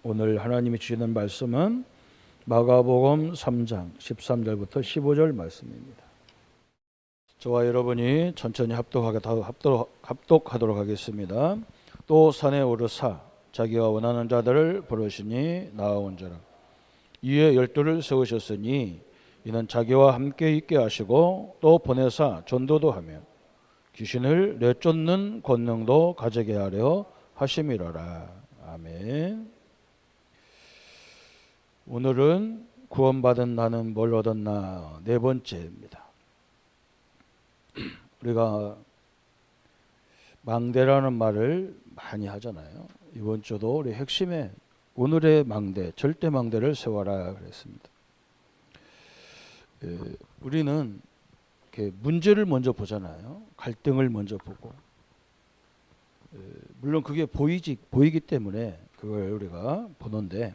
오늘 하나님이 주시는 말씀은 마가복음 3장 13절부터 15절 말씀입니다. 저와 여러분이 천천히 합독하도록 하겠습니다. 또 산에 오르사 자기가 원하는 자들을 부르시니 나아온저라. 이에 12를 세우셨으니 이는 자기와 함께 있게 하시고 또 보내사 전도도 하며 귀신을 내쫓는 권능도 가지게 하려 하심이로라. 아멘. 오늘은 구원받은 나는 뭘 얻었나 네 번째입니다. 우리가 망대라는 말을 많이 하잖아요. 이번 주도 우리 핵심에 오늘의 망대, 절대 망대를 세워라 그랬습니다. 우리는 이렇게 문제를 먼저 보잖아요. 갈등을 먼저 보고, 물론 그게 보이기 때문에 그걸 우리가 보는데,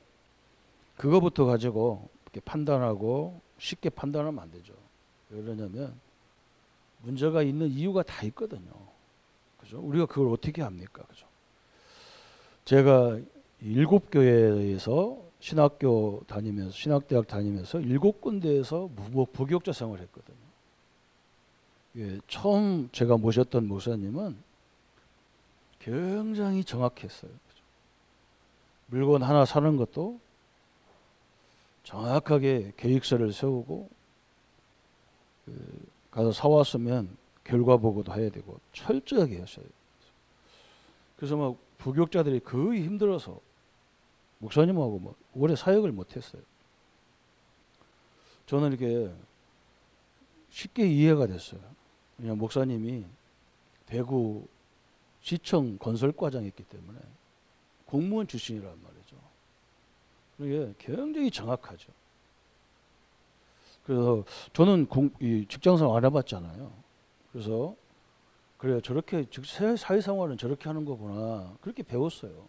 그거부터 가지고 이렇게 판단하고 쉽게 판단하면 안 되죠. 왜 그러냐면 문제가 있는 이유가 다 있거든요. 그죠? 우리가 그걸 어떻게 합니까? 그죠? 제가 7교회에서 신학교 다니면서, 신학대학 다니면서 7군데에서 부교육자 생활을 했거든요. 예, 처음 제가 모셨던 목사님은 굉장히 정확했어요. 그죠? 물건 하나 사는 것도 정확하게 계획서를 세우고, 가서 사왔으면 결과 보고도 해야 되고 철저하게 하셔야 돼요. 그래서 막 부교육자들이 거의 힘들어서 목사님하고 뭐 오래 사역을 못했어요. 저는 이렇게 쉽게 이해가 됐어요. 왜냐하면 목사님이 대구 시청 건설과장이었기 때문에 공무원 출신이란 말이죠. 이게 굉장히 정확하죠. 그래서 저는 이 직장생활 안 해봤잖아요. 그래서 그래 저렇게 사회생활은 저렇게 하는 거구나 그렇게 배웠어요.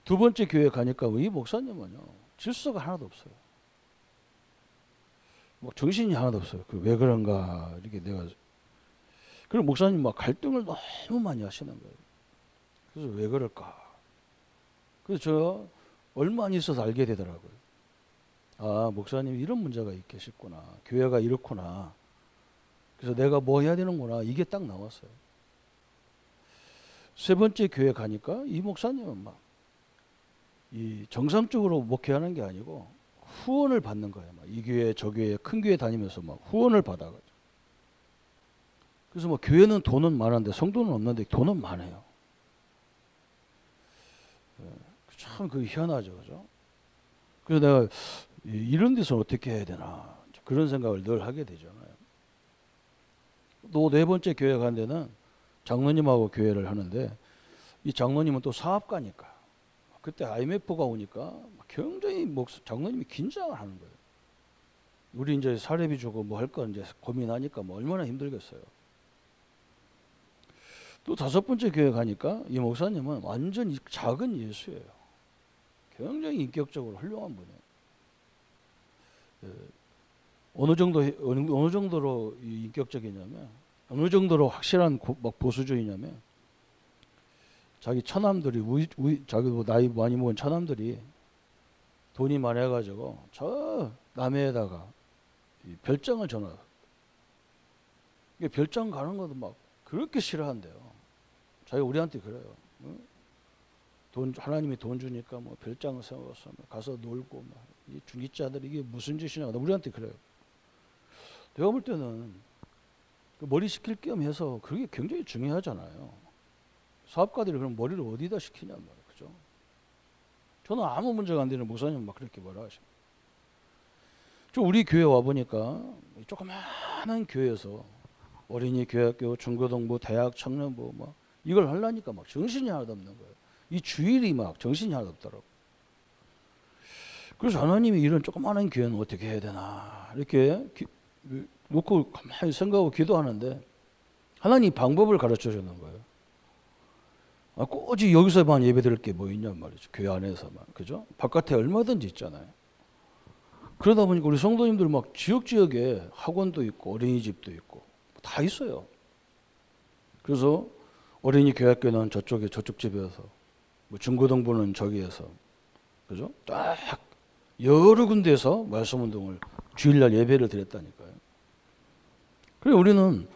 두 번째 교회 가니까 이 목사님은요 질서가 하나도 없어요. 뭐 정신이 하나도 없어요. 왜 그런가 이렇게 내가 그리고 목사님 막 갈등을 너무 많이 하시는 거예요. 그래서 왜 그럴까? 그래서 저 얼마 안 있어서 알게 되더라고요. 아, 목사님 이런 문제가 계시구나. 교회가 이렇구나. 그래서 내가 뭐 해야 되는구나. 이게 딱 나왔어요. 세 번째 교회 가니까 이 목사님은 막 이 정상적으로 목회하는 게 아니고 후원을 받는 거예요. 막 이 교회 저 교회 큰 교회 다니면서 막 후원을 받아가지고. 그래서 뭐 교회는 돈은 많은데 성도는 없는데 돈은 많아요. 참 그 희한하죠, 그죠? 그래서 내가 이런 데서 어떻게 해야 되나 그런 생각을 늘 하게 되잖아요. 또 네 번째 교회 간 데는 장로님하고 교회를 하는데 이 장로님은 또 사업가니까 그때 IMF가 오니까 굉장히 장로님이 긴장을 하는 거예요. 우리 이제 사례비 주고 뭐 할 거 이제 고민하니까 뭐 얼마나 힘들겠어요. 또 다섯 번째 교회 가니까 이 목사님은 완전 작은 예수예요. 굉장히 인격적으로 훌륭한 분이에요. 어느 정도로 인격적이냐면 어느 정도로 확실한 보수주의냐면 자기 처남들이 자기 나이 많이 먹은 처남들이 돈이 많아가지고 저 남해에다가 별장을 전화. 별장 가는 것도 막 그렇게 싫어한대요. 자기가 우리한테 그래요. 하나님이 돈 주니까 뭐 별장을 세워서 가서 놀고 막 이 중기자들이 이게 무슨 짓이냐 우리한테 그래요. 내가 볼 때는 그 머리 식힐 겸 해서 그게 굉장히 중요하잖아요. 사업가들이 그럼 머리를 어디다 식히냐 말이에요. 그죠? 저는 아무 문제가 안 되는 목사님 막 그렇게 뭐라 하십니다. 저 우리 교회 와 보니까 조그마한 교회에서 어린이 교육교, 중고등부, 대학, 청년부 뭐 이걸 하려니까 막 정신이 하나도 없는 거예요. 이 주일이 막 정신이 하나도 없더라고. 그래서 하나님이 이런 조그마한 교회는 어떻게 해야 되나 이렇게 놓고 가만히 생각하고 기도하는데 하나님 방법을 가르쳐 주는 거예요. 꼬지 여기서만 예배드릴 게 뭐 있냐 말이죠. 교회 안에서만. 그죠? 바깥에 얼마든지 있잖아요. 그러다 보니까 우리 성도님들 막 지역지역에 학원도 있고 어린이집도 있고 다 있어요. 그래서 어린이 교육교는 저쪽 집에서 뭐 중고등부는 저기에서 그죠? 딱 여러 군데에서 말씀 운동을 주일날 예배를 드렸다니까요. 그래 우리는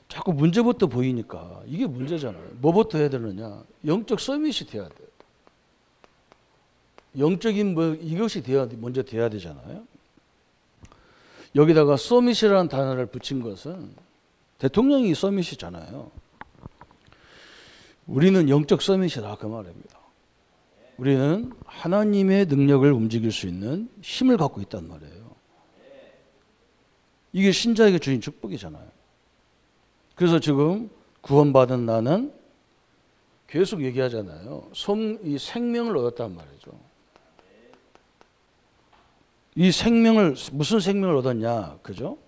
자꾸 문제부터 보이니까 이게 문제잖아요. 뭐부터 해야 되느냐? 영적 서밋이 돼야 돼요. 영적인 뭐 이것이 먼저 돼야 되잖아요. 여기다가 서밋이라는 단어를 붙인 것은 대통령이 서밋이잖아요. 우리는 영적 서밋이다 그 말입니다. 우리는 하나님의 능력을 움직일 수 있는 힘을 갖고 있단 말이에요. 이게 신자에게 주신 축복이잖아요. 그래서 지금 구원받은 나는 계속 얘기하잖아요. 이 생명을 얻었단 말이죠. 이 생명을 무슨 생명을 얻었냐, 그죠?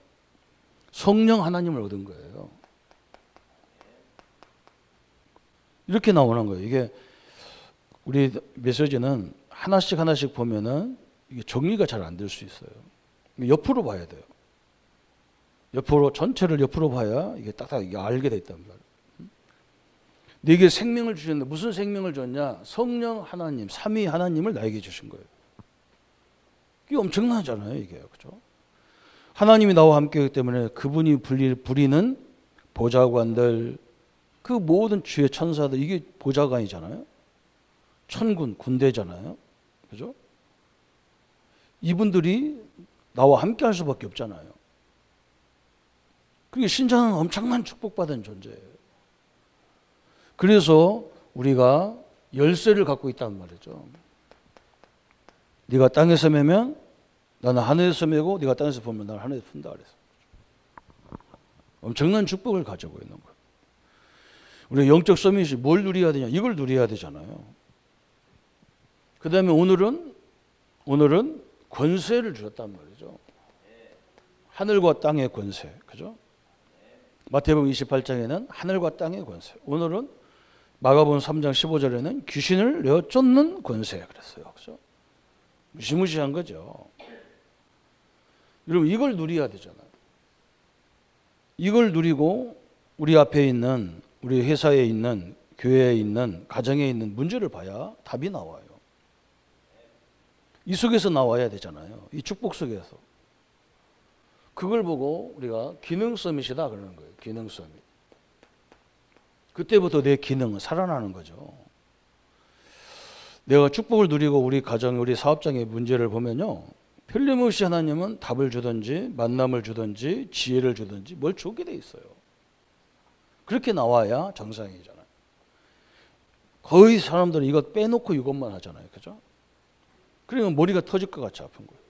성령 하나님을 얻은 거예요. 이렇게 나오는 거예요. 이게 우리 메시지는 하나씩 하나씩 보면은 이게 정리가 잘 안 될 수 있어요. 옆으로 봐야 돼요. 옆으로 전체를 옆으로 봐야 이게 딱딱 이게 알게 돼 있단 말이에요. 네게 생명을 주셨는데 무슨 생명을 줬냐? 성령 하나님, 삼위 하나님을 나에게 주신 거예요. 이게 엄청나잖아요, 이게 그렇죠? 하나님이 나와 함께하기 때문에 그분이 부리는 보좌관들, 그 모든 주의 천사들 이게 보좌관이잖아요. 천군 군대잖아요, 그렇죠? 이분들이 나와 함께할 수밖에 없잖아요. 그게 신자는 엄청난 축복받은 존재예요. 그래서 우리가 열쇠를 갖고 있다는 말이죠. 네가 땅에서 매면 나는 하늘에서 매고 네가 땅에서 보면 나는 하늘에서 푼다 그래서 엄청난 축복을 가지고 있는 거예요. 우리 영적 서밋이 뭘 누려야 되냐? 이걸 누려야 되잖아요. 그 다음에 오늘은 권세를 주셨단 말이죠. 하늘과 땅의 권세, 그죠? 마태복음 28장에는 하늘과 땅의 권세. 오늘은 마가복음 3장 15절에는 귀신을 내어 쫓는 권세 그랬어요. 그죠? 무시무시한 거죠. 여러분 이걸 누려야 되잖아요. 이걸 누리고 우리 앞에 있는 우리 회사에 있는 교회에 있는 가정에 있는 문제를 봐야 답이 나와요. 이 속에서 나와야 되잖아요. 이 축복 속에서. 그걸 보고 우리가 기능 서밋이다 그러는 거예요. 기능 서밋. 그때부터 내 기능은 살아나는 거죠. 내가 축복을 누리고 우리 가정, 우리 사업장의 문제를 보면요. 틀림없이 하나님은 답을 주든지 만남을 주든지 지혜를 주든지 뭘 주게 돼 있어요. 그렇게 나와야 정상이잖아요. 거의 사람들은 이것 빼놓고 이것만 하잖아요. 그죠? 그러면 머리가 터질 것 같이 아픈 거예요.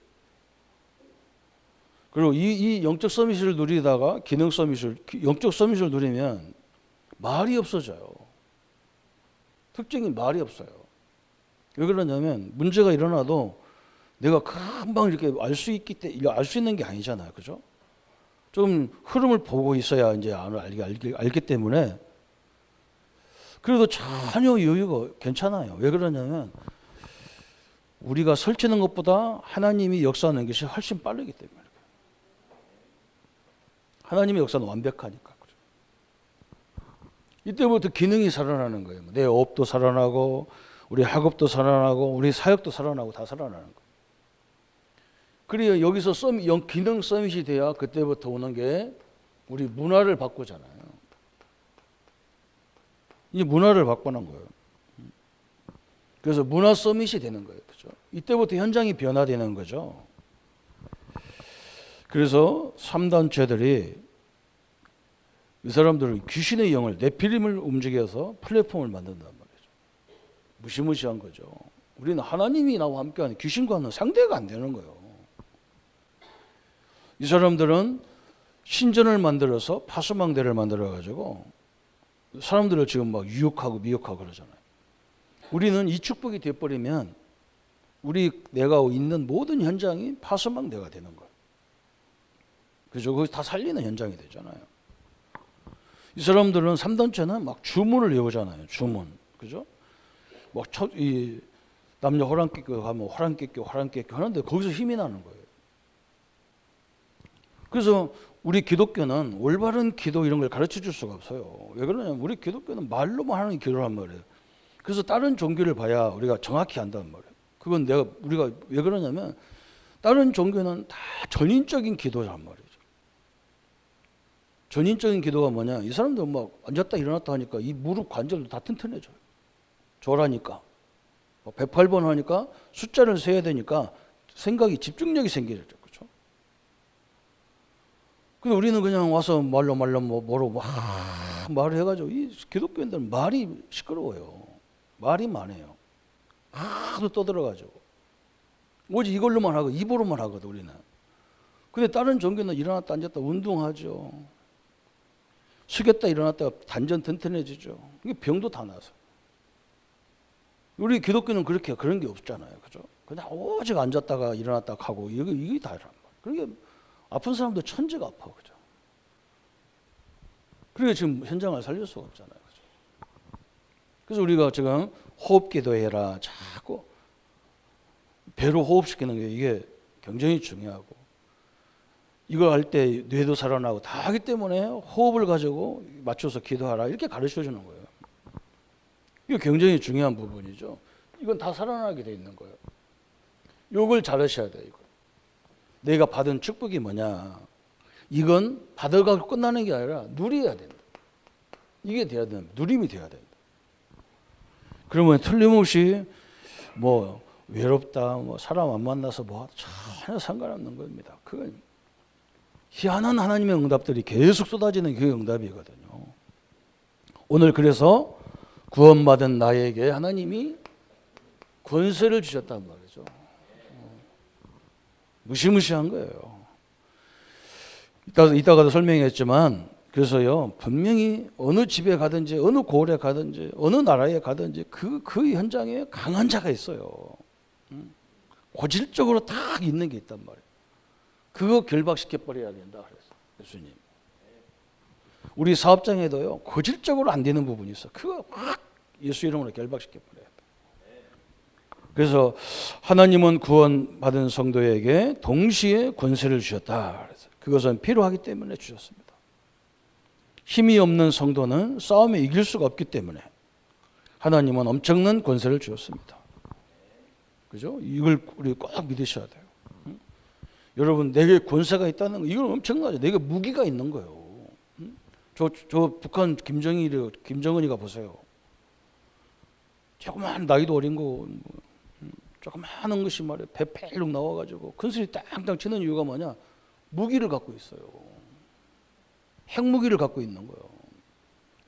그리고 이 영적 서밋을 누리다가 기능 서밋을, 영적 서밋을 누리면 말이 없어져요. 특징이 말이 없어요. 왜 그러냐면 문제가 일어나도 내가 금방 이렇게 알 수 있기 때문에 알 수 있는 게 아니잖아요. 그죠? 좀 흐름을 보고 있어야 이제 알기 때문에 그래도 전혀 여유가 괜찮아요. 왜 그러냐면 우리가 설치는 것보다 하나님이 역사하는 것이 훨씬 빠르기 때문에. 하나님의 역사는 완벽하니까. 이때부터 기능이 살아나는 거예요. 내 업도 살아나고 우리 학업도 살아나고 우리 사역도 살아나고 다 살아나는 거예요. 그래야 여기서 기능 서밋이 돼야 그때부터 오는 게 우리 문화를 바꾸잖아요. 이 문화를 바꾸는 거예요. 그래서 문화 서밋이 되는 거예요. 그죠? 이때부터 현장이 변화되는 거죠. 그래서 3단체들이 이 사람들은 귀신의 영을 네피림을 움직여서 플랫폼을 만든단 말이죠. 무시무시한 거죠. 우리는 하나님이 나와 함께하는 귀신과는 상대가 안 되는 거예요. 이 사람들은 신전을 만들어서 파수망대를 만들어 가지고 사람들을 지금 막 유혹하고 미혹하고 그러잖아요. 우리는 이 축복이 되어버리면 내가 있는 모든 현장이 파수망대가 되는 거예요. 그죠? 거기 다 살리는 현장이 되잖아요. 이 사람들은 3단체는 막 주문을 외우잖아요. 주문. 그죠? 막 남녀 호랑깨끼 가면 호랑깨끼 하는데 거기서 힘이 나는 거예요. 그래서 우리 기독교는 올바른 기도 이런 걸 가르쳐 줄 수가 없어요. 왜 그러냐면 우리 기독교는 말로만 하는 기도란 말이에요. 그래서 다른 종교를 봐야 우리가 정확히 안다는 말이에요. 그건 우리가 왜 그러냐면 다른 종교는 다 전인적인 기도란 말이죠. 전인적인 기도가 뭐냐? 이 사람들 막 앉았다 일어났다 하니까 이 무릎 관절도 다 튼튼해져요. 절하니까. 108번 하니까 숫자를 세야 되니까 생각이 집중력이 생기죠. 그렇죠? 근데 우리는 그냥 와서 말로 뭐로 막 말을 해가지고 이 기독교인들은 말이 시끄러워요. 말이 많아요. 하도 떠들어가지고 오직 이걸로만 하고 입으로만 하거든 우리는. 근데 다른 종교는 일어났다 앉았다 운동하죠. 숙였다 일어났다 단전 튼튼해지죠. 이게 병도 다 나서. 우리 기독교는 그런 게 없잖아요. 그죠? 그냥 오직 앉았다가 일어났다 하고 이게 다란 말이에요. 그러니까 아픈 사람도 천지가 아파. 그죠? 그러니까 지금 현장을 살릴 수가 없잖아요. 그죠? 그래서 우리가 지금 호흡 기도해라 자꾸 배로 호흡시키는 게 이게 굉장히 중요하고 이걸 할 때 뇌도 살아나고 다 하기 때문에 호흡을 가지고 맞춰서 기도하라 이렇게 가르쳐 주는 거예요. 이게 굉장히 중요한 부분이죠. 이건 다 살아나게 돼 있는 거예요. 이걸 잘하셔야 돼요. 이거. 내가 받은 축복이 뭐냐. 이건 받아가고 끝나는 게 아니라 누려야 된다. 이게 돼야 된다. 누림이 돼야 된다. 그러면 틀림없이 뭐 외롭다, 뭐 사람 안 만나서 뭐 전혀 상관없는 겁니다. 그건 희한한 하나님의 응답들이 계속 쏟아지는 그 응답이거든요. 오늘 그래서 구원받은 나에게 하나님이 권세를 주셨단 말이죠. 무시무시한 거예요. 이따가도 설명했지만 그래서요 분명히 어느 집에 가든지 어느 고을에 가든지 어느 나라에 가든지 그 현장에 강한 자가 있어요. 고질적으로 딱 있는 게 있단 말이에요. 그거 결박시켜 버려야 된다 그랬어요. 예수님. 우리 사업장에도요 고질적으로 안 되는 부분이 있어. 그거 확 예수 이름으로 결박시켜 버려야 돼. 그래서 하나님은 구원받은 성도에게 동시에 권세를 주셨다. 그래서 그것은 필요하기 때문에 주셨습니다. 힘이 없는 성도는 싸움에 이길 수가 없기 때문에 하나님은 엄청난 권세를 주셨습니다. 그죠? 이걸 우리 꼭 믿으셔야 돼요. 여러분 내게 권세가 있다는 거 이건 엄청나죠. 내게 무기가 있는 거예요. 저 북한 김정은이가 보세요. 조그만 나이도 어린 거 조그마한 것이 말이에요. 배 펠룩 나와가지고 큰 소리 땅땅 치는 이유가 뭐냐? 무기를 갖고 있어요. 핵무기를 갖고 있는 거예요.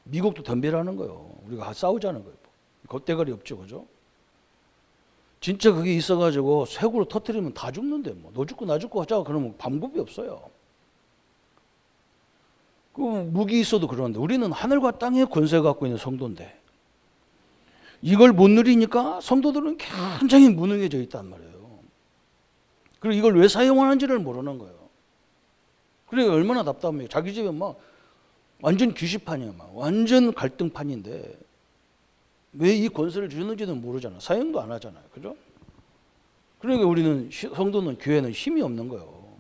미국도 덤벼라는 거예요. 우리가 싸우자는 거예요. 겁대가리 없죠, 그죠? 진짜 그게 있어가지고 쇄골을 터뜨리면 다 죽는데 뭐 너 죽고 나 죽고 하자 그러면 방법이 없어요. 그 무기 있어도 그러는데 우리는 하늘과 땅의 권세 갖고 있는 성도인데 이걸 못 누리니까 성도들은 굉장히 무능해져 있단 말이에요. 그리고 이걸 왜 사용하는지를 모르는 거예요. 그러니까 얼마나 답답해요. 자기 집에 막 완전 규시판이야, 막 완전 갈등판인데 왜 이 권세를 주는지는 모르잖아. 사용도 안 하잖아요. 그죠? 그러니까 우리는 성도는 교회는 힘이 없는 거예요.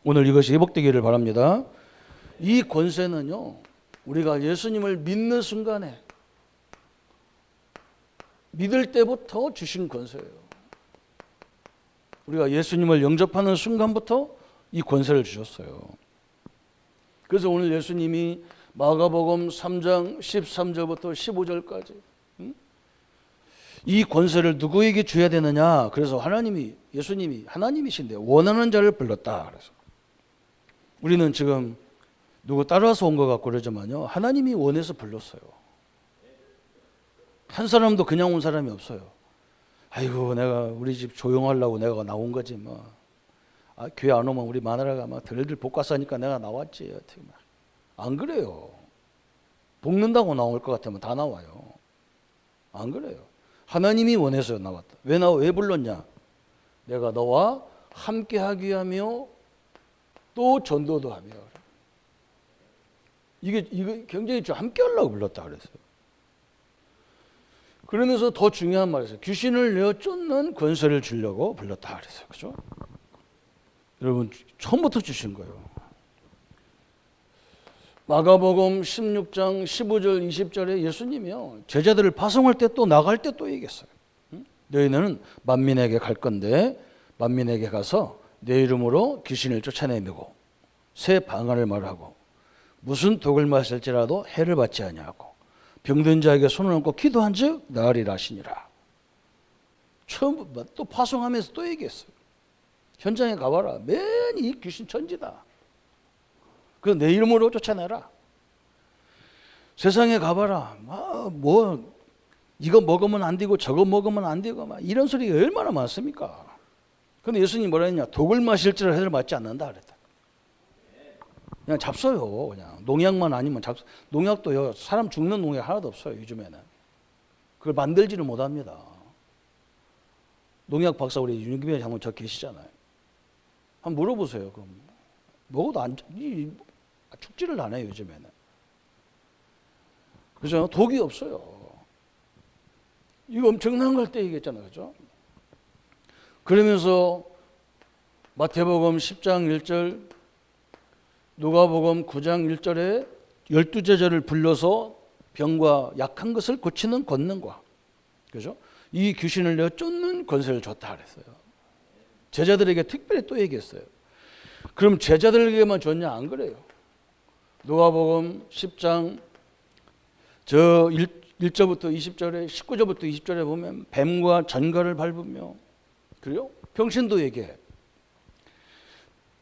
오늘 이것이 회복되기를 바랍니다. 이 권세는요. 우리가 예수님을 믿는 순간에 믿을 때부터 주신 권세예요. 우리가 예수님을 영접하는 순간부터 이 권세를 주셨어요. 그래서 오늘 예수님이 마가복음 3장 13절부터 15절까지 이 권세를 누구에게 줘야 되느냐? 그래서 예수님이 하나님이신데 원하는 자를 불렀다. 그래서 우리는 지금 누구 따라서 온 것 같고 그러지만요. 하나님이 원해서 불렀어요. 한 사람도 그냥 온 사람이 없어요. 아이고 내가 우리 집 조용하려고 내가 나온 거지 뭐. 교회 안 오면 우리 마누라가 막 덜덜 볶아 싸니까 내가 나왔지. 어떻게 막. 안 그래요. 볶는다고 나올 것 같으면 다 나와요. 안 그래요. 하나님이 원해서 나왔다. 왜 불렀냐? 내가 너와 함께 하기 위하며 또 전도도 하며. 이게 굉장히 함께 하려고 불렀다 그랬어요. 그러면서 더 중요한 말이었어요. 귀신을 내어 쫓는 권세를 주려고 불렀다 그랬어요. 그죠? 여러분 처음부터 주신 거예요. 마가복음 16장 15절 20절에 예수님이요 제자들을 파송할 때 또 나갈 때 또 얘기했어요. 너희는 만민에게 갈 건데 만민에게 가서 내 이름으로 귀신을 쫓아내밀고 새 방언을 말하고 무슨 독을 마실지라도 해를 받지 아니하고 병든 자에게 손을 얹고 기도한즉 나으리라 하시니라. 처음 또 파송하면서 또 얘기했어요. 현장에 가봐라. 맨 이 귀신 천지다. 그래서 내 이름으로 쫓아내라. 세상에 가봐라. 뭐 이거 먹으면 안 되고 저거 먹으면 안 되고 막 이런 소리가 얼마나 많습니까? 근데 예수님이 뭐라 했냐? 독을 마실지라도 해를 맞지 않는다 그랬다. 그냥 잡숴요. 그냥 농약만 아니면 농약도요. 사람 죽는 농약 하나도 없어요. 요즘에는. 그걸 만들지를 못합니다. 농약 박사 우리 윤기배 장군 저 계시잖아요. 한번 물어보세요. 그럼 먹어도 죽지를 않아요. 요즘에는. 그죠? 독이 없어요. 이거 엄청난 걸 때 얘기했잖아요. 그죠? 그러면서 마태복음 10장 1절 누가복음 9장 1절에 12제자를 불러서 병과 약한 것을 고치는 권능과 그죠? 이 귀신을 내어 쫓는 권세를 줬다 그랬어요. 제자들에게 특별히 또 얘기했어요. 그럼 제자들에게만 줬냐? 안 그래요. 누가복음 10장 1절부터 20절에 19절부터 20절에 보면 뱀과 전갈을 밟으며 그래요? 병신도 얘기해.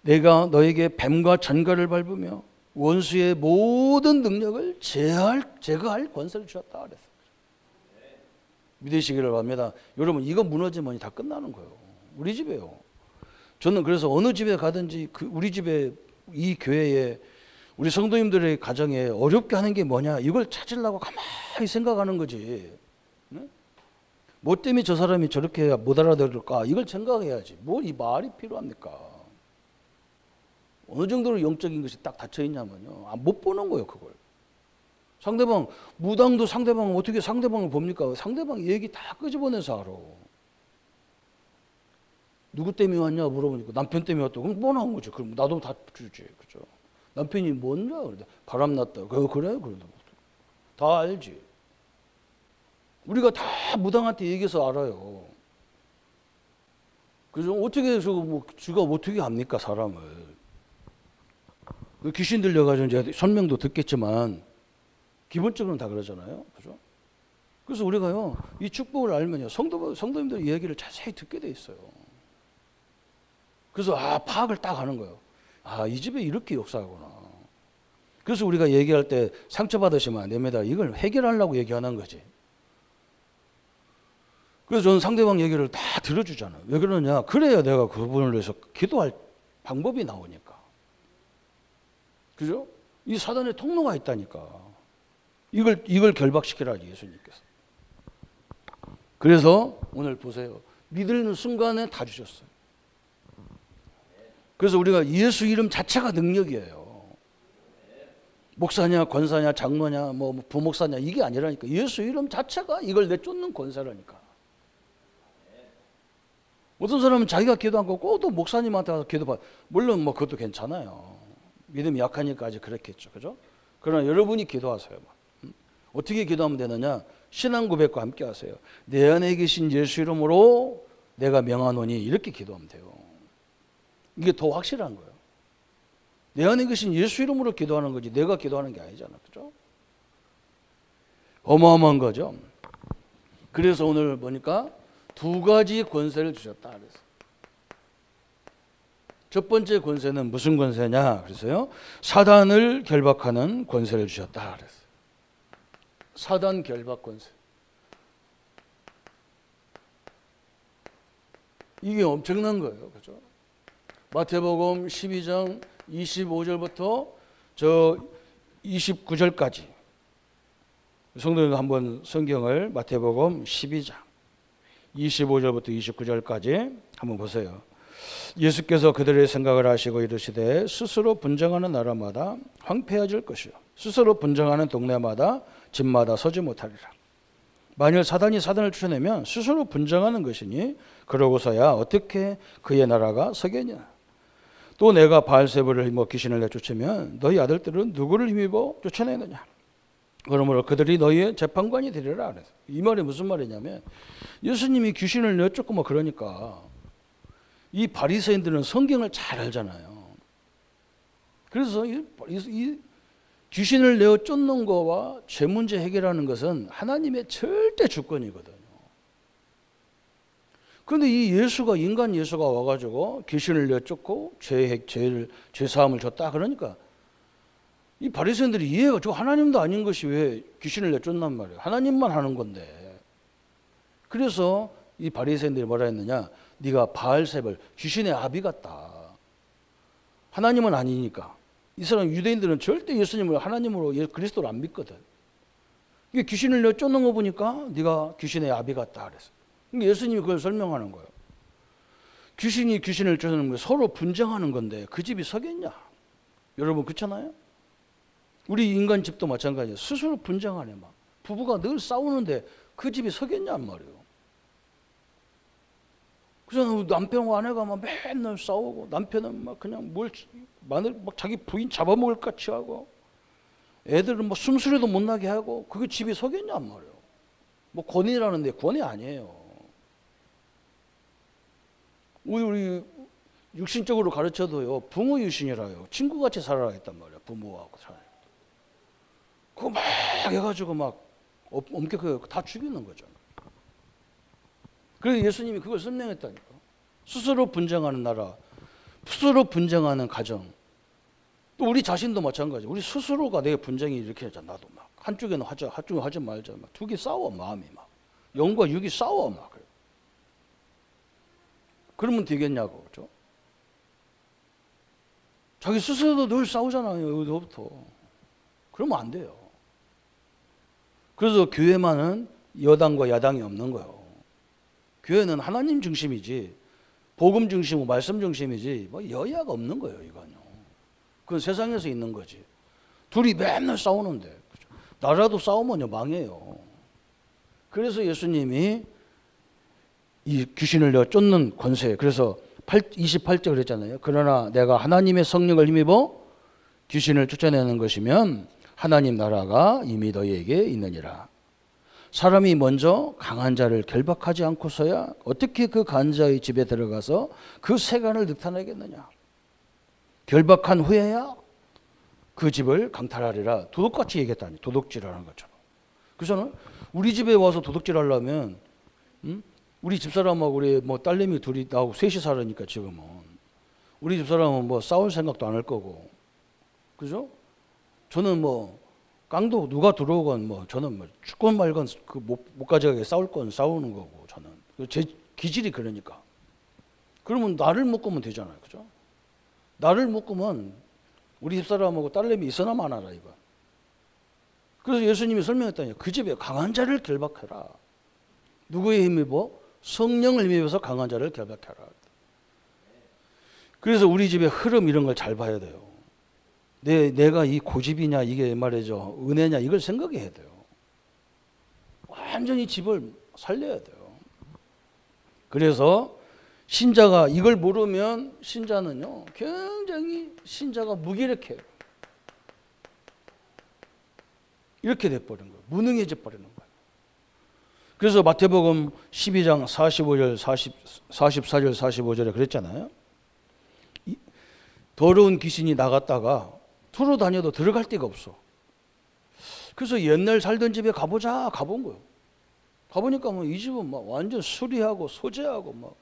내가 너에게 뱀과 전갈을 밟으며 원수의 모든 능력을 제거할 권세를 주었다 그랬어요. 믿으시기를 바랍니다. 여러분 이거 무너지면 다 끝나는 거예요. 우리 집에요. 저는 그래서 어느 집에 가든지 우리 집에 이 교회에 우리 성도님들의 가정에 어렵게 하는 게 뭐냐 이걸 찾으려고 가만히 생각하는 거지. 네? 뭐 때문에 저 사람이 저렇게 못 알아들을까 이걸 생각해야지. 뭘 이 말이 필요합니까? 어느 정도로 영적인 것이 딱 닫혀 있냐면요. 못 보는 거예요 그걸. 상대방 무당도 상대방은 어떻게 상대방을 봅니까? 상대방 얘기 다 끄집어내서 알아. 누구 때문에 왔냐 물어보니까 남편 때문에 왔다고. 그럼 뭐 나온 거지. 그럼 나도 다 주지. 그죠? 남편이 뭔가 그래. 바람 났다. 그래? 그래도 다 알지. 우리가 다 무당한테 얘기해서 알아요. 그죠? 어떻게 쥐가 어떻게 합니까 사람을? 귀신 들려가지고 이제 설명도 듣겠지만 기본적으로는 다 그러잖아요. 그죠? 그래서 우리가요 이 축복을 알면요 성도님들 얘기를 자세히 듣게 돼 있어요. 그래서 파악을 딱 하는 거예요. 이 집에 이렇게 역사하구나. 그래서 우리가 얘기할 때 상처받으시면 안 됩니다. 이걸 해결하려고 얘기하는 거지. 그래서 저는 상대방 얘기를 다 들어주잖아요. 왜 그러냐? 그래야 내가 그분을 위해서 기도할 방법이 나오니까. 그죠? 이 사단의 통로가 있다니까. 이걸 결박시키라지 예수님께서. 그래서 오늘 보세요. 믿는 순간에 다 주셨어요. 그래서 우리가 예수 이름 자체가 능력이에요. 목사냐 권사냐 장로냐 뭐 부목사냐 이게 아니라니까. 예수 이름 자체가 이걸 내쫓는 권세라니까. 어떤 사람은 자기가 기도 안 하고 꼭 또 목사님한테 가서 기도받아. 물론 뭐 그것도 괜찮아요. 믿음이 약하니까 아직 그렇겠죠. 그죠? 그러나 여러분이 기도하세요. 어떻게 기도하면 되느냐? 신앙 고백과 함께 하세요. 내 안에 계신 예수 이름으로 내가 명하노니 이렇게 기도하면 돼요. 이게 더 확실한 거예요. 내 안에 계신 예수 이름으로 기도하는 거지 내가 기도하는 게 아니잖아. 그죠? 어마어마한 거죠. 그래서 오늘 보니까 두 가지 권세를 주셨다 그랬어요. 첫 번째 권세는 무슨 권세냐? 그래서요. 사단을 결박하는 권세를 주셨다 그랬어요. 사단 결박 권세. 이게 엄청난 거예요. 그죠? 마태복음 12장 25절부터 저 29절까지 성도님 한번 성경을 마태복음 12장 25절부터 29절까지 한번 보세요. 예수께서 그들의 생각을 하시고 이르시되 스스로 분쟁하는 나라마다 황폐해질 것이요 스스로 분쟁하는 동네마다 집마다 서지 못하리라. 만일 사단이 사단을 쫓아내면 스스로 분쟁하는 것이니 그러고서야 어떻게 그의 나라가 서겠냐. 또 내가 바알세불을 힘입어 귀신을 내쫓으면 너희 아들들은 누구를 힘입어 쫓아내느냐. 그러므로 그들이 너희의 재판관이 되리라. 그래서 이 말이 무슨 말이냐면 예수님이 귀신을 내쫓고 뭐 그러니까 이 바리새인들은 성경을 잘 알잖아요. 그래서 이 귀신을 내어 쫓는 거와 죄 문제 해결하는 것은 하나님의 절대 주권이거든요. 그런데 이 예수가, 인간 예수가 와가지고 귀신을 내어 쫓고 죄 사함을 줬다 그러니까 이 바리새인들이 이해가, 저 하나님도 아닌 것이 왜 귀신을 내어 쫓난 말이에요. 하나님만 하는 건데. 그래서 이 바리새인들이 뭐라 했느냐, 네가 바알세불, 귀신의 아비 같다. 하나님은 아니니까. 이 사람 유대인들은 절대 예수님을 하나님으로, 그리스도를 안 믿거든. 이게 귀신을 내어 쫓는 거 보니까 네가 귀신의 아비 같다 그랬어. 예수님이 그걸 설명하는 거예요. 귀신이 귀신을 쫓는 거 서로 분쟁하는 건데 그 집이 서겠냐? 여러분 그렇잖아요? 우리 인간 집도 마찬가지예요. 스스로 분쟁하네. 막 부부가 늘 싸우는데 그 집이 서겠냔 말이에요. 그래서 남편과 아내가 막 맨날 싸우고, 남편은 막 그냥 마늘 막 자기 부인 잡아먹을 것 같이 하고, 애들은 뭐 숨소리도 못 나게 하고, 그게 집이 서겠냔 말이에요. 뭐 권위라는데 권위 아니에요. 우리 육신적으로 가르쳐도요, 부모 유신이라요. 친구같이 살아라 했단 말이에요. 부모하고 살아요. 그거 막 해가지고 막 엄격하게 다 죽이는 거죠. 그래서 예수님이 그걸 설명했다니까. 스스로 분쟁하는 나라, 스스로 분쟁하는 가정. 또 우리 자신도 마찬가지. 우리 스스로가 내 분쟁이 이렇게 하자. 나도 막 한쪽에는 하자, 한쪽에 하지 말자. 막 두 개 싸워, 마음이 막. 영과 육이 싸워 막. 그러면 되겠냐고, 그렇죠? 자기 스스로도 늘 싸우잖아요. 여기서부터. 그러면 안 돼요. 그래서 교회만은 여당과 야당이 없는 거예요. 교회는 하나님 중심이지, 복음 중심이고 말씀 중심이지, 뭐 여야가 없는 거예요, 이거는요. 그건 세상에서 있는 거지. 둘이 맨날 싸우는데, 그렇죠? 나라도 싸우면요 망해요. 그래서 예수님이 이 귀신을 내어 쫓는 권세, 그래서 28절 그랬잖아요. 그러나 내가 하나님의 성령을 힘입어 귀신을 쫓아내는 것이면 하나님 나라가 이미 너희에게 있느니라. 사람이 먼저 강한 자를 결박하지 않고서야 어떻게 그 강한 자의 집에 들어가서 그 세간을 늑탄하겠느냐. 결박한 후에야 그 집을 강탈하리라. 도둑같이 얘기했다니. 도둑질하는 것처럼. 그래서는 우리 집에 와서 도둑질하려면 우리 집사람하고 우리 뭐 딸내미 둘이 나하고 셋이 살으니까 지금은 우리 집사람은 뭐 싸울 생각도 안 할 거고, 그죠? 저는 뭐 깡도 누가 들어오건 뭐 저는 뭐 죽건 말건 그 못 가져가게 싸울 건 싸우는 거고, 저는 제 기질이 그러니까. 그러면 나를 묶으면 되잖아요, 그죠? 나를 묶으면 우리 집사람하고 딸내미 있어나 마나라 이거. 그래서 예수님이 설명했다니요. 그 집에 강한 자를 결박해라. 누구의 힘입어? 성령을 힘입어서 강한 자를 결박해라. 그래서 우리 집의 흐름 이런 걸 잘 봐야 돼요. 내가 이 고집이냐 이게 말이죠, 은혜냐 이걸 생각해야 돼요. 완전히 집을 살려야 돼요. 그래서 신자가 이걸 모르면 신자는요 굉장히 신자가 무기력해요. 이렇게 돼버린 거예요. 무능해져 버리는 거예요. 그래서 마태복음 12장 45절 44절 45절에 그랬잖아요. 더러운 귀신이 나갔다가 두루 다녀도 들어갈 데가 없어. 그래서 옛날 살던 집에 가보자 가본 거예요. 가보니까 뭐 이 집은 막 완전 수리하고 소재하고 막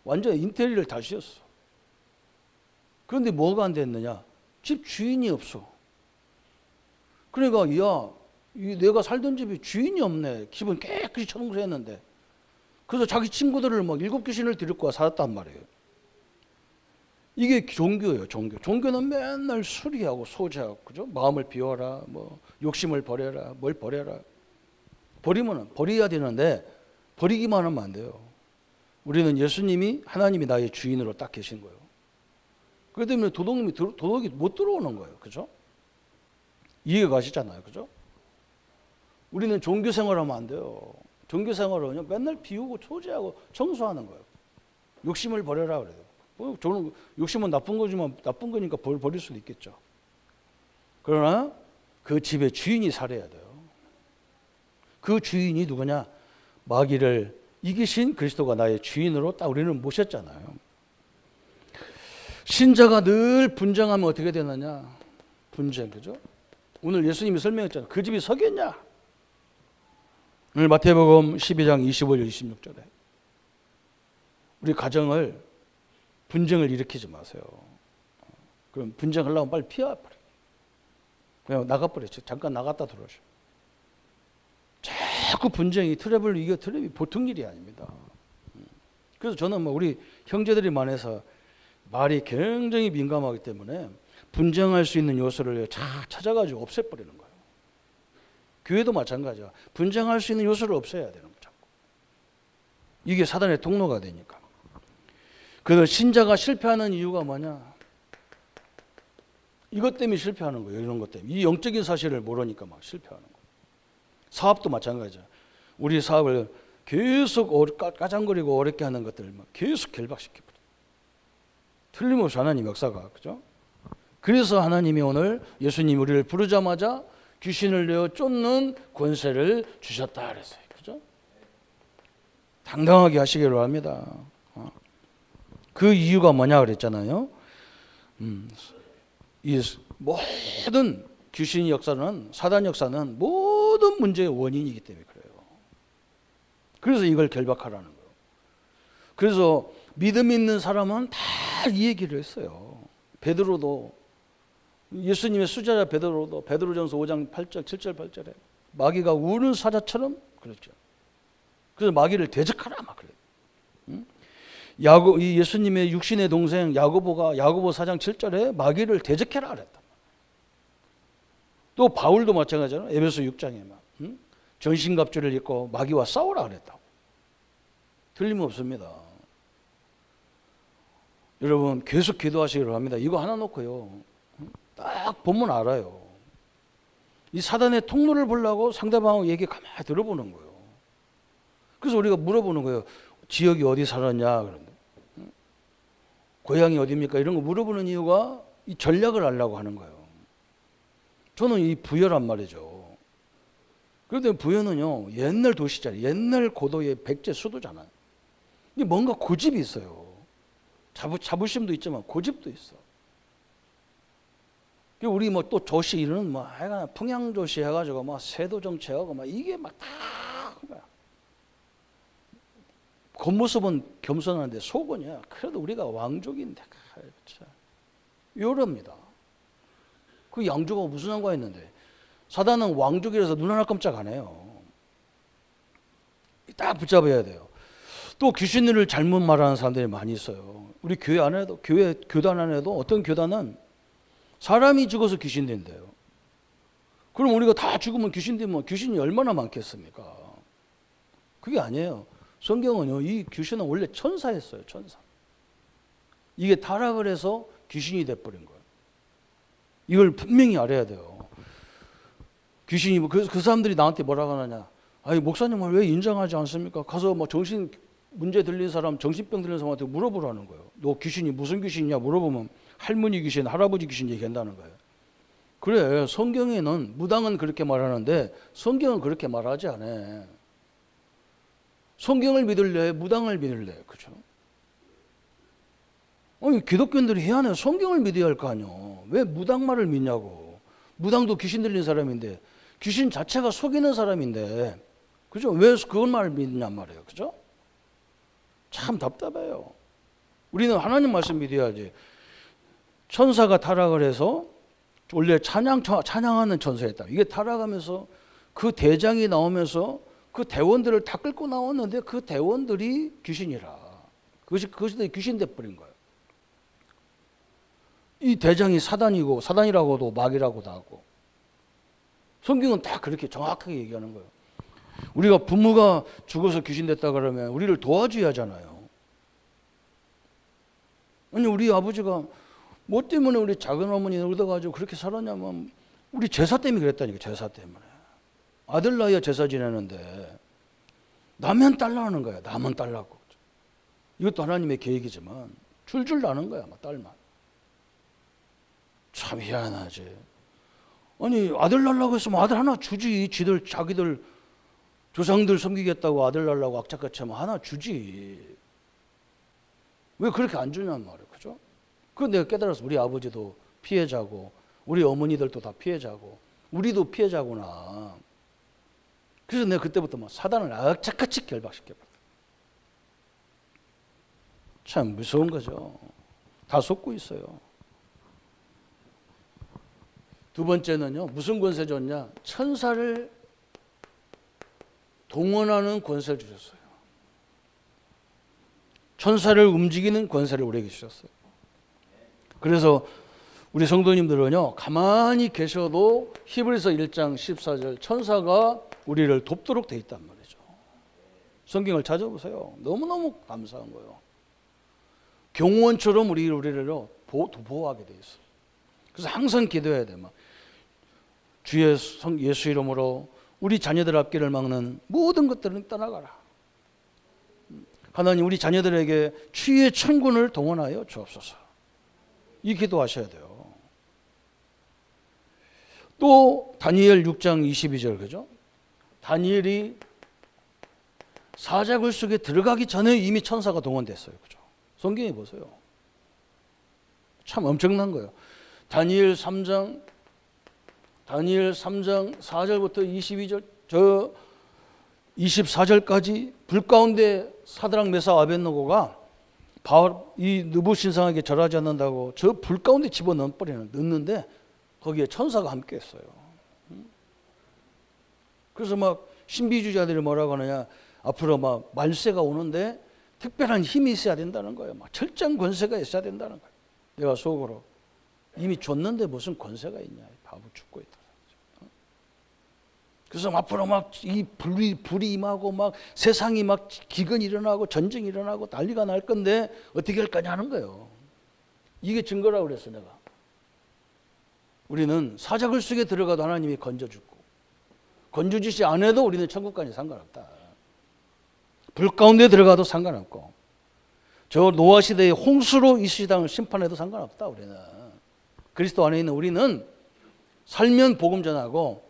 완전 인테리어를 다 씌웠어. 그런데 뭐가 안 됐느냐? 집 주인이 없어. 그러니까 야, 내가 살던 집에 주인이 없네. 집은 깨끗이 청소했는데. 그래서 자기 친구들을 막 7귀신을 데리고 와 살았단 말이에요. 이게 종교예요, 종교. 종교는 맨날 수리하고 소재하고, 그죠? 마음을 비워라, 뭐 욕심을 버려라, 뭘 버려라. 버리면 버려야 되는데 버리기만 하면 안 돼요. 우리는 예수님이, 하나님이 나의 주인으로 딱 계신 거예요. 그렇기 때문에 도둑이 못 들어오는 거예요, 그죠? 이해가 가시잖아요, 그죠? 우리는 종교 생활하면 안 돼요. 종교 생활은 맨날 비우고 소재하고 청소하는 거예요. 욕심을 버려라 그래요. 저는 욕심은 나쁜 거지만 나쁜 거니까 버릴 수도 있겠죠. 그러나 그 집의 주인이 살아야 돼요. 그 주인이 누구냐? 마귀를 이기신 그리스도가 나의 주인으로 딱 우리는 모셨잖아요. 신자가 늘 분쟁하면 어떻게 되느냐? 분쟁, 그죠? 오늘 예수님이 설명했잖아요. 그 집이 서겠냐? 오늘 마태복음 12장 25절 26절에 우리 가정을 분쟁을 일으키지 마세요. 그럼 분쟁하려면 빨리 피해버려. 그냥 나가버려. 잠깐 나갔다 들어오셔. 자꾸 분쟁이 이게 트랩이 보통 일이 아닙니다. 그래서 저는 우리 형제들이 많아서 말이 굉장히 민감하기 때문에 분쟁할 수 있는 요소를 찾아가지고 없애버리는 거예요. 교회도 마찬가지야. 분쟁할 수 있는 요소를 없애야 되는 거죠. 이게 사단의 통로가 되니까. 그래서 신자가 실패하는 이유가 뭐냐? 이것 때문에 실패하는 거예요. 이런 것 때문에. 이 영적인 사실을 모르니까 막 실패하는 거예요. 사업도 마찬가지야. 우리 사업을 계속 까장거리고 어렵게 하는 것들을 막 계속 결박시켜버려요. 틀림없이 하나님 역사가, 그죠? 그래서 하나님이 오늘 예수님 우리를 부르자마자 귀신을 내어 쫓는 권세를 주셨다 그랬어요. 그죠? 당당하게 하시기를 합니다. 그 이유가 뭐냐 그랬잖아요. 이 모든 귀신 역사는, 사단 역사는 모든 문제의 원인이기 때문에 그래요. 그래서 이걸 결박하라는 거예요. 그래서 믿음 있는 사람은 다 이 얘기를 했어요. 베드로도, 예수님의 수제자 베드로도 베드로전서 5장 8절 7절 8절에 마귀가 우는 사자처럼 그랬죠. 그래서 마귀를 대적하라 막 그래요. 이 예수님의 육신의 동생 야고보가 야고보 4장 7절에 마귀를 대적해라 그랬다. 또 바울도 마찬가지잖아요. 에베소 6장에 막 전신갑주를 입고 마귀와 싸우라 그랬다고. 틀림없습니다. 여러분 계속 기도하시기를 합니다. 이거 하나 놓고요. 딱 보면 알아요. 이 사단의 통로를 보려고 상대방 얘기 가만히 들어보는 거예요. 그래서 우리가 물어보는 거예요. 지역이 어디 살았냐 그런데 고향이 어디입니까? 이런 거 물어보는 이유가 이 전략을 알려고 하는 거예요. 저는 이 부여란 말이죠. 그런데 부여는요 옛날 도시잖아요. 옛날 고도의 백제 수도잖아요. 이게 뭔가 고집이 있어요. 자부심도 있지만 고집도 있어. 우리 또 조시 이런 풍양조시 해가지고 세도 정치하고 이게 다 겉모습은 겸손한데 속은요. 그래도 우리가 왕족인데 이럽니다. 그 양조가 무슨 상관이 있는데 사단은 왕족이라서 눈 하나 깜짝 안 해요. 딱 붙잡아야 돼요. 또 귀신을 잘못 말하는 사람들이 많이 있어요. 우리 교회 안에도 교단 안에도 어떤 교단은 사람이 죽어서 귀신 된대요. 그럼 우리가 다 죽으면 귀신 되면 귀신이 얼마나 많겠습니까? 그게 아니에요. 성경은요, 이 귀신은 원래 천사였어요, 천사. 이게 타락을 해서 귀신이 돼버린 거예요. 이걸 분명히 알아야 돼요. 귀신이, 그 사람들이 나한테 뭐라고 하느냐. 아니, 목사님을 왜 인정하지 않습니까? 가서 정신 문제 들린 사람, 정신병 들린 사람한테 물어보라는 거예요. 너 귀신이 무슨 귀신이냐 물어보면 할머니 귀신, 할아버지 귀신 얘기한다는 거예요. 그래, 성경에는 무당은 그렇게 말하는데 성경은 그렇게 말하지 않아. 성경을 믿을래, 무당을 믿을래, 그죠? 아니, 기독교인들이 해야 성경을 믿어야 할 거 아니야. 왜 무당 말을 믿냐고. 무당도 귀신 들린 사람인데, 귀신 자체가 속이는 사람인데, 그죠? 왜 그걸 말을 믿냐 말이에요, 그죠? 참 답답해요. 우리는 하나님 말씀 믿어야지. 천사가 타락을 해서 원래 찬양하는 천사였다. 이게 타락하면서 그 대장이 나오면서 그 대원들을 다 끌고 나왔는데 그 대원들이 귀신이라. 그것이 귀신 돼버린 거예요. 이 대장이 사단이고 사단이라고도 마귀라고도 하고 성경은 다 그렇게 정확하게 얘기하는 거예요. 우리가 부모가 죽어서 귀신 됐다 그러면 우리를 도와줘야 하잖아요. 아니 우리 아버지가 뭐 때문에 우리 작은 어머니를 얻어가지고 그렇게 살았냐면 우리 제사 때문에 그랬다니까. 제사 때문에. 아들 나이에 제사 지내는데 나면 달라는 거야. 나면 달라고. 이것도 하나님의 계획이지만 줄줄 나는 거야, 막 딸만. 참 희한하지. 아니 아들 낳으려고 했으면 아들 하나 주지. 자기들 조상들 섬기겠다고 아들 낳으려고 악착같이 하면 하나 주지. 왜 그렇게 안 주냔 말이에요. 그죠? 그건 내가 깨달았어. 우리 아버지도 피해자고 우리 어머니들도 다 피해자고 우리도 피해자구나. 그래서 내가 그때부터 막 사단을 악착같이 결박시켜버렸어. 참 무서운 거죠. 다 속고 있어요. 두 번째는요. 무슨 권세 줬냐? 천사를 동원하는 권세를 주셨어요. 천사를 움직이는 권세를 우리에게 주셨어요. 그래서 우리 성도님들은요. 가만히 계셔도 히브리서 1장 14절 천사가 우리를 돕도록 돼 있단 말이죠. 성경을 찾아보세요. 너무너무 감사한 거예요. 경호원처럼 우리를 보호하게 돼 있어요. 그래서 항상 기도해야 돼. 막 주 예수 이름으로 우리 자녀들 앞길을 막는 모든 것들은 떠나가라. 하나님 우리 자녀들에게 주의 천군을 동원하여 주옵소서. 이 기도하셔야 돼요. 또 다니엘 6장 22절 그죠? 다니엘이 사자굴 속에 들어가기 전에 이미 천사가 동원됐어요. 그죠? 성경에 보세요. 참 엄청난 거예요. 다니엘 3장 4절부터 22절 저 24절까지 불 가운데 사드락 메삭 아벳느고가 이 느부신상에게 절하지 않는다고 저 불 가운데 넣는데 거기에 천사가 함께 했어요. 그래서 막 신비주의자들이 뭐라고 하느냐, 앞으로 막 말세가 오는데 특별한 힘이 있어야 된다는 거예요. 막 철저한 권세가 있어야 된다는 거예요. 내가 속으로 이미 줬는데 무슨 권세가 있냐, 바보 죽고 있다. 그래서 앞으로 막 이 불이 임하고 막 세상이 막 기근이 일어나고 전쟁이 일어나고 난리가 날 건데 어떻게 할 거냐 하는 거예요. 이게 증거라고 그랬어 내가. 우리는 사자굴 속에 들어가도 하나님이 건져주고 건져주지 않아도 우리는 천국까지 상관없다. 불 가운데 들어가도 상관없고 저 노아 시대의 홍수로 이 시당을 심판해도 상관없다. 우리는 그리스도 안에 있는 우리는 살면 복음 전하고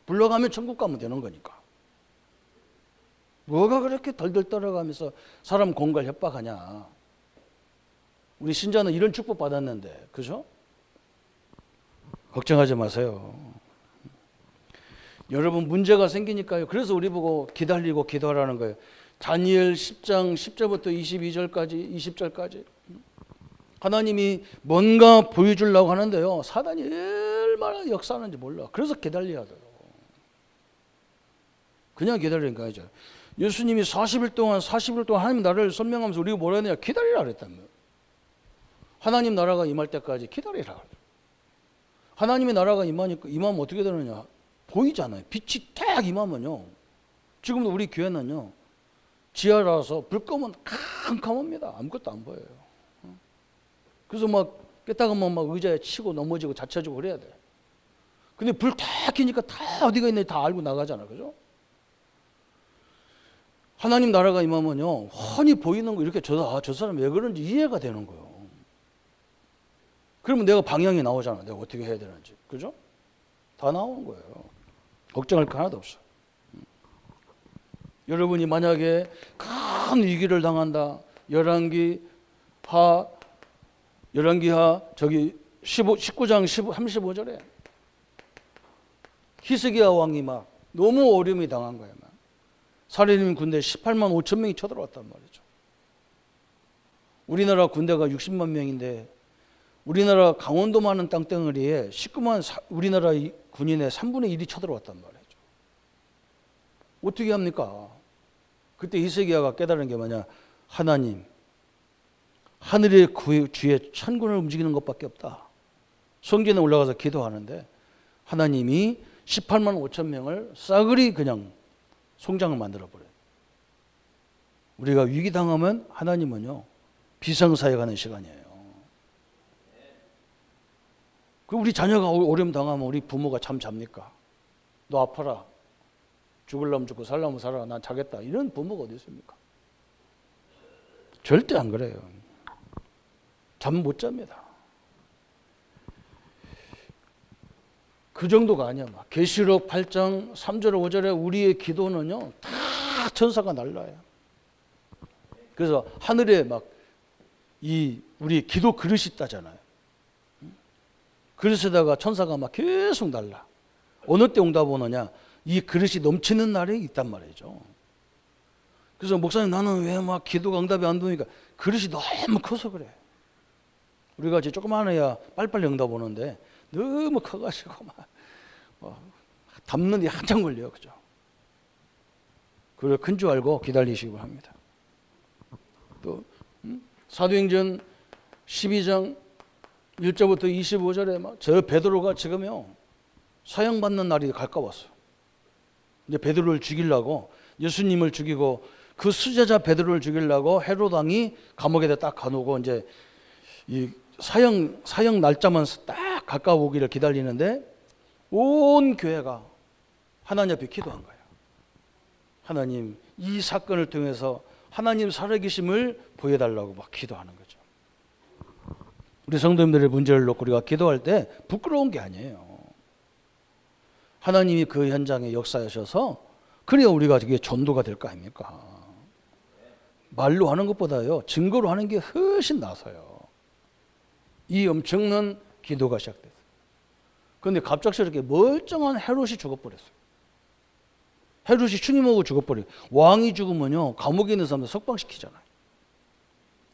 불러가면 천국 가면 되는 거니까. 뭐가 그렇게 덜덜 떨어가면서 사람 공갈 협박하냐. 우리 신자는 이런 축복 받았는데 그죠? 걱정하지 마세요. 여러분 문제가 생기니까요. 그래서 우리 보고 기다리고 기도하라는 거예요. 다니엘 10장 10절부터 22절까지 20절까지 하나님이 뭔가 보여주려고 하는데요. 사단이 얼마나 역사하는지 몰라. 그래서 기다려야 돼요. 그냥 기다리는 거 아니죠. 예수님이 40일 동안 하나님 나라를 설명하면서 우리가 뭐라 했느냐, 기다리라 그랬다며. 하나님 나라가 임할 때까지 기다리라. 하나님의 나라가 임하면 어떻게 되느냐, 보이잖아요. 빛이 딱 임하면요. 지금도 우리 교회는요, 지하라서 불 끄면 캄캄합니다. 아무것도 안 보여요. 그래서 막 깨딱하면 막 의자에 치고 넘어지고 자쳐지고 그래야 돼. 근데 불 딱 켜니까 다 어디가 있는지 다 알고 나가잖아. 그죠? 하나님 나라가 임하면요, 훤히 보이는 거 이렇게 저 사람 왜 그런지 이해가 되는 거예요. 그러면 내가 방향이 나오잖아. 내가 어떻게 해야 되는지. 그죠? 다 나오는 거예요. 걱정할 거 하나도 없어. 여러분이 만약에 큰 위기를 당한다. 열왕기하 저기 19장 35절에 히스기야 왕이 막 너무 어려움이 당한 거예요. 살인민 군대 18만 5천 명이 쳐들어왔단 말이죠. 우리나라 군대가 60만 명인데 우리나라 강원도만한 땅덩어리에 19만 우리나라 군인의 3분의 1이 쳐들어왔단 말이죠. 어떻게 합니까? 그때 히스기야가 깨달은 게 뭐냐? 하나님, 하늘의 주의 천군을 움직이는 것밖에 없다. 성전에 올라가서 기도하는데 하나님이 18만 5천 명을 싸그리 그냥 송장을 만들어버려요. 우리가 위기당하면 하나님은요, 비상사에 가는 시간이에요. 그 우리 자녀가 어려움 당하면 우리 부모가 잠 잡니까? 너 아파라. 죽을라면 죽고 살라면 살아. 난 자겠다. 이런 부모가 어디 있습니까? 절대 안 그래요. 잠 못 잡니다. 그 정도가 아니야. 막 계시록 8장 3절 5절에 우리의 기도는요 다 천사가 날라요. 그래서 하늘에 막 이 우리 기도 그릇이 있다잖아요. 그릇에다가 천사가 막 계속 날라. 어느 때 응답 오느냐? 이 그릇이 넘치는 날이 있단 말이죠. 그래서 목사님 나는 왜 막 기도가 응답이 안 되니까 그릇이 너무 커서 그래. 우리가 이제 조그만 애야 빨리빨리 응답 오는데 너무 커가지고 막 담는 데 한참 걸려요. 그죠? 그래 큰 줄 알고 기다리시기 바랍니다. 또 사도행전 12장 1절부터 25절에 막 저 베드로가 지금요 사형받는 날이 가까웠어. 이제 베드로를 죽이려고 예수님을 죽이고 그 수제자 베드로를 죽이려고 헤롯 왕이 감옥에다 딱 가놓고 이제 이 사형 날짜만 딱 가까우기를 기다리는데 온 교회가 하나님 앞에 기도한 거예요. 하나님 이 사건을 통해서 하나님 살아계심을 보여달라고 막 기도하는 거죠. 우리 성도님들의 문제를 놓고 우리가 기도할 때 부끄러운 게 아니에요. 하나님이 그 현장에 역사하셔서 그래야 우리가 이게 전도가 될 거 아닙니까? 말로 하는 것보다요 증거로 하는 게 훨씬 나서요. 이 엄청난 기도가 시작됐어요. 그런데 갑작스럽게 멀쩡한 헤롯이 죽어버렸어요. 헤롯이 추임하고 죽어버려요. 왕이 죽으면요 감옥에 있는 사람들 석방시키잖아요.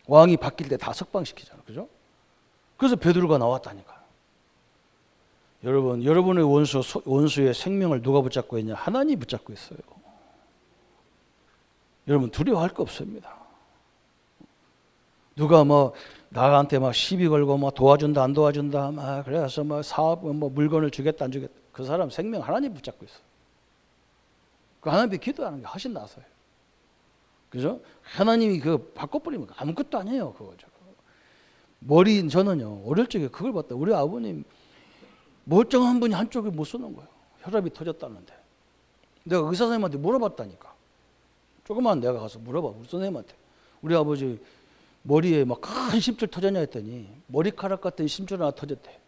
왕이 바뀔 때 다 석방시키잖아요. 그죠? 그래서 베드로가 나왔다니까요. 여러분, 여러분의 원수의 생명을 누가 붙잡고 있냐? 하나님이 붙잡고 있어요. 여러분 두려워할 거 없습니다. 누가 뭐 나한테 막 시비 걸고 막 도와준다 안 도와준다 막 그래서 막 사업 뭐 물건을 주겠다 안 주겠다 그 사람 생명 하나님 붙잡고 있어. 그 하나님께 기도하는 게 훨씬 나서요. 그죠? 하나님이 그 바꿔버리면 아무것도 아니에요. 그거죠. 저는요 어릴 적에 그걸 봤다. 우리 아버님 멀쩡한 분이 한쪽에 못 쓰는 거예요. 혈압이 터졌다는데 내가 의사 선생님한테 물어봤다니까. 조그만 내가 가서 물어봐 우리 선생님한테 우리 아버지 머리에 막 큰 심줄 터졌냐 했더니 머리카락 같은 심줄 하나 터졌대.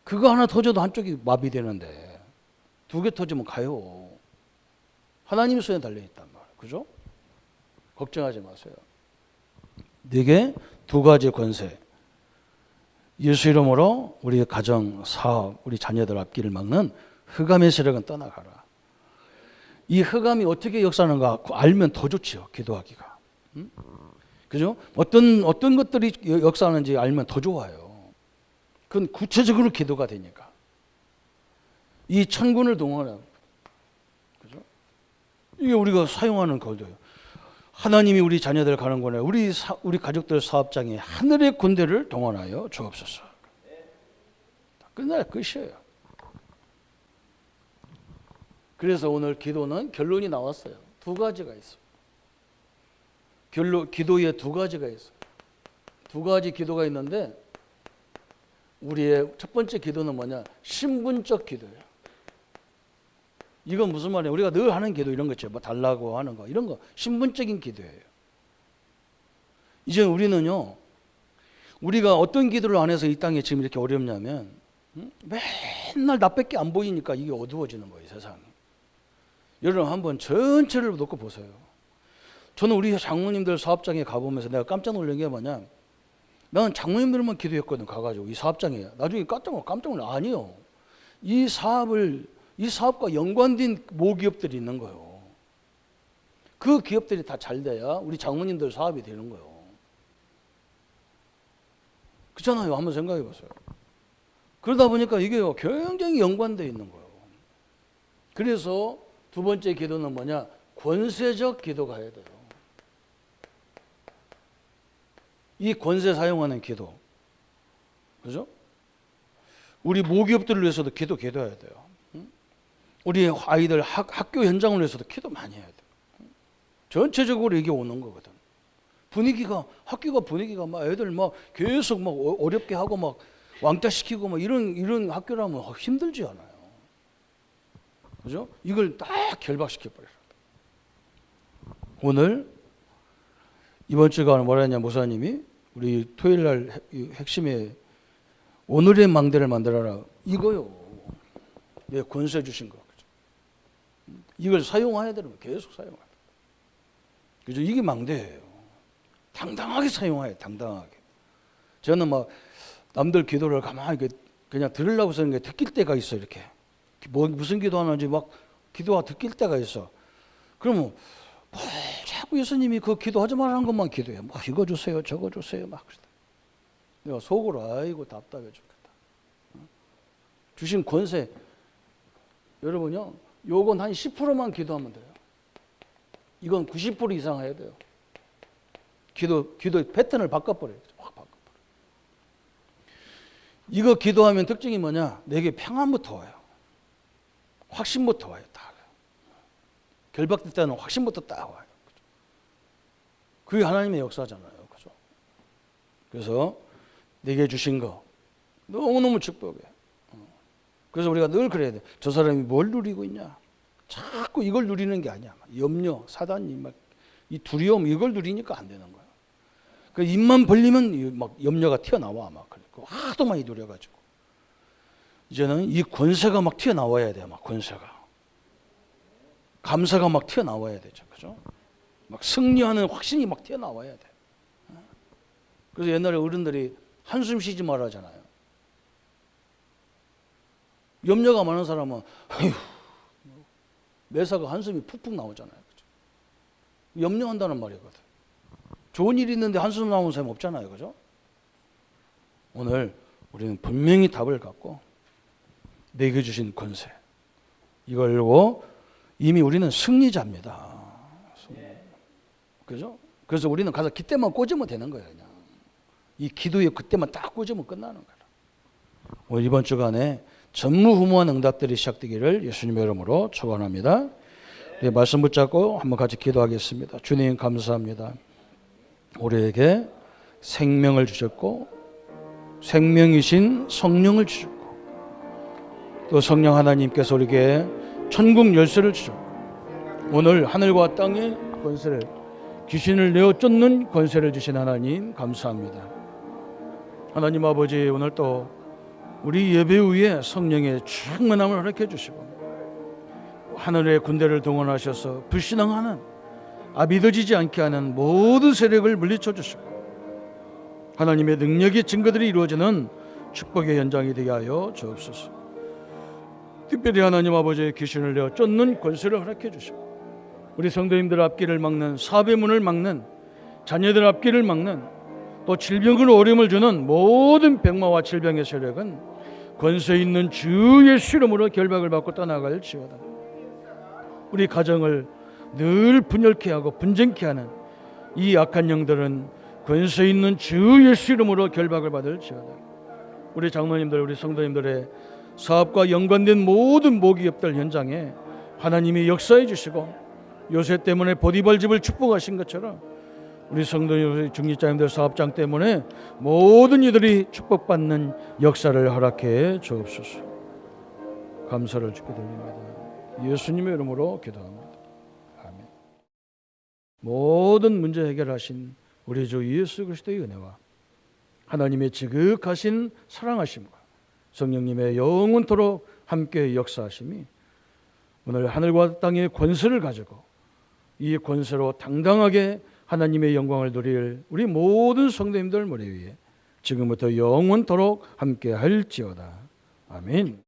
그거 하나 터져도 한쪽이 마비되는데 두 개 터지면 가요. 하나님 손에 달려있단 말이에요. 그죠? 걱정하지 마세요. 네게 두 가지 권세. 예수 이름으로 우리 가정, 사업, 우리 자녀들 앞길을 막는 흑암의 세력은 떠나가라. 이 흑암이 어떻게 역사하는가 알면 더 좋지요. 기도하기가. 그죠? 어떤 것들이 역사하는지 알면 더 좋아요. 그건 구체적으로 기도가 되니까. 이 천군을 동원하는 그죠? 이게 우리가 사용하는 거예요. 하나님이 우리 자녀들 가는 거네. 우리 가족들 사업장에 하늘의 군대를 동원하여 주옵소서. 끝날 것이에요. 그래서 오늘 기도는 결론이 나왔어요. 두 가지가 있어요. 기도에 두 가지가 있어요. 두 가지 기도가 있는데 우리의 첫 번째 기도는 뭐냐? 신분적 기도예요. 이건 무슨 말이에요? 우리가 늘 하는 기도 이런 거 있죠. 뭐 달라고 하는 거 이런 거 신분적인 기도예요. 이제 우리는요. 우리가 어떤 기도를 안 해서 이 땅에 지금 이렇게 어렵냐면 맨날 나밖에 안 보이니까 이게 어두워지는 거예요. 세상이. 여러분 한번 전체를 놓고 보세요. 저는 우리 장모님들 사업장에 가보면서 내가 깜짝 놀란 게 뭐냐. 나는 장모님들만 기도했거든. 가가지고 이 사업장에. 나중에 깜짝 놀라. 아니요. 이 사업과 연관된 모기업들이 있는 거예요. 그 기업들이 다 잘 돼야 우리 장모님들 사업이 되는 거예요. 그렇잖아요. 한번 생각해 보세요. 그러다 보니까 이게 굉장히 연관되어 있는 거예요. 그래서 두 번째 기도는 뭐냐? 권세적 기도가 해야 돼요. 이 권세 사용하는 기도. 그죠? 우리 모기업들을 위해서도 기도해야 돼요. 우리 아이들 학교 현장을 위해서도 기도 많이 해야 돼요. 전체적으로 이게 오는 거거든. 학교가 분위기가 막 애들 막 계속 막 어렵게 하고 막 왕따 시키고 막 이런 학교라면 힘들지 않아요. 그죠? 이걸 딱 결박시켜 버려요. 오늘 이번 주가 뭐라 했냐 목사님이 우리 토요일 날 핵심에 오늘의 망대를 만들어라. 이거요. 내 권세 주신 거. 이걸 사용해야 되는 거예요. 계속 사용해야 돼요. 그죠? 이게 망대예요. 당당하게 사용해야 돼요. 당당하게. 저는 막 남들 기도를 가만히 그냥 들으려고 쓰는 게 듣길 때가 있어. 이렇게 무슨 기도하는지 막 기도가 듣길 때가 있어. 그러면 자꾸 예수님이 그 기도하지 말라는 것만 기도해. 뭐 이거 주세요, 저거 주세요, 막 그러다. 내가 속으로 아이고 답답해 죽겠다. 주신 권세, 여러분요, 요건 한 10%만 기도하면 돼요. 이건 90% 이상 해야 돼요. 기도 패턴을 바꿔버려요. 확 바꿔버려요. 이거 기도하면 특징이 뭐냐? 내게 평안부터 와요. 확신부터 와요. 딱. 결박될 때는 확신부터 딱 와요. 그게 하나님의 역사잖아요. 그죠? 그래서 내게 주신 거 너무너무 축복해. 그래서 우리가 늘 그래야 돼. 저 사람이 뭘 누리고 있냐? 자꾸 이걸 누리는 게 아니야. 염려, 사단이 막 이 두려움 이걸 누리니까 안 되는 거야. 그 입만 벌리면 막 염려가 튀어나와 막 그리고 하도 많이 누려가지고 이제는 이 권세가 막 튀어나와야 돼. 막 권세가 감사가 막 튀어나와야 되죠. 그죠? 막 승리하는 확신이 막 튀어나와야 돼. 그래서 옛날에 어른들이 한숨 쉬지 말아 하잖아요. 염려가 많은 사람은 아휴, 매사가 한숨이 푹푹 나오잖아요. 그죠? 염려한다는 말이거든. 좋은 일이 있는데 한숨 나오는 사람 없잖아요. 그죠? 오늘 우리는 분명히 답을 갖고 내게 주신 권세 이걸 알고 이미 우리는 승리자입니다. 그죠? 그래서 우리는 가서 그때만 꽂으면 되는 거예요. 그냥 이 기도에 그때만 딱 꽂으면 끝나는 거예요. 오늘 이번 주간에 전무후무한 응답들이 시작되기를 예수님의 이름으로 축원합니다. 네, 말씀 붙잡고 한번 같이 기도하겠습니다. 주님 감사합니다. 우리에게 생명을 주셨고 생명이신 성령을 주셨고 또 성령 하나님께서 우리에게 천국 열쇠를 주셨고 오늘 하늘과 땅의 권세를 귀신을 내어 쫓는 권세를 주신 하나님 감사합니다. 하나님 아버지 오늘 또 우리 예배 후에 성령의 충만함을 허락해 주시고 하늘의 군대를 동원하셔서 불신앙하는 믿어지지 않게 하는 모든 세력을 물리쳐 주시고 하나님의 능력의 증거들이 이루어지는 축복의 현장이 되게 하여 주옵소서. 특별히 하나님 아버지의 귀신을 내어 쫓는 권세를 허락해 주시고 우리 성도님들 앞길을 막는 사업의 문을 막는 자녀들 앞길을 막는 또 질병으로 어려움을 주는 모든 병마와 질병의 세력은 권세 있는 주 예수 이름으로 결박을 받고 떠나갈지어다. 우리 가정을 늘 분열케 하고 분쟁케 하는 이 악한 영들은 권세 있는 주 예수 이름으로 결박을 받을지어다. 우리 장로님들 우리 성도님들의 사업과 연관된 모든 모기업들 현장에 하나님이 역사해 주시고 요새 때문에 보디발집을 축복하신 것처럼 우리 성도님 중직자님들 사업장 때문에 모든 이들이 축복받는 역사를 허락해 주옵소서. 감사를 주게 드립니다. 예수님의 이름으로 기도합니다. 아멘. 모든 문제 해결하신 우리 주 예수 그리스도의 은혜와 하나님의 지극하신 사랑하심과 성령님의 영원토록 함께 역사하심이 오늘 하늘과 땅의 권세를 가지고 이 권세로 당당하게 하나님의 영광을 누릴 우리 모든 성도님들 머리 위에 지금부터 영원토록 함께 할지어다. 아멘.